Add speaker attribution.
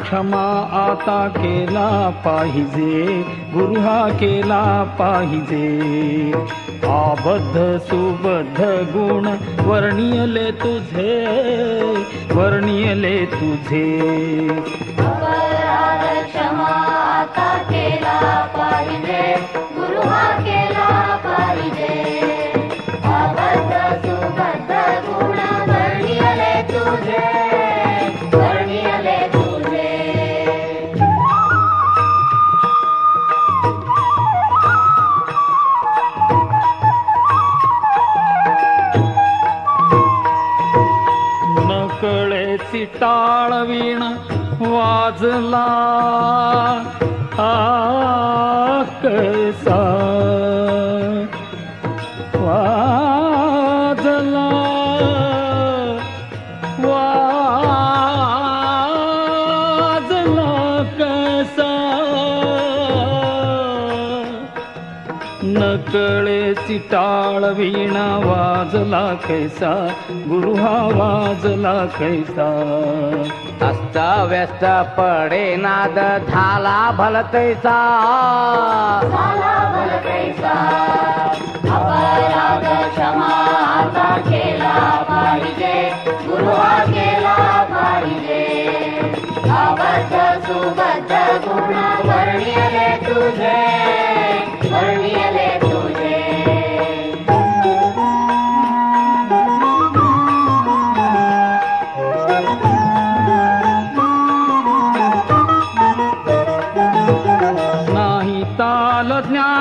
Speaker 1: क्षमा आता केला पाहिजे, गुरु हा केला पाहिजे. आबद्ध सुबद्ध गुण वर्णियले तुझे, वर्णियले तुझे.
Speaker 2: अपराध क्षमा आता केला पाहिजे, गुरु हा केला पाहिजे. अबद्ध सुबद्ध गुण वर्णियले तुझे, वर्णियले तुझे.
Speaker 1: नकळेची टाळवीण वाजला कसा वाजला, वाजला कसा. नकळेची टाळवीण वाजला कैसा, गुरु हा वाजला कैसा.
Speaker 3: अस्त व्यस्त पडे नाद झाला भलतैसा,
Speaker 2: झाला भलतैसा. अपराध क्षमा आता केला पाहिजे, गुरु हा केला पाहिजे. अबद्ध सुबद्ध गुण वर्णियले तुझे, वर्णियले तुझे.
Speaker 1: नाही ताल ज्ञान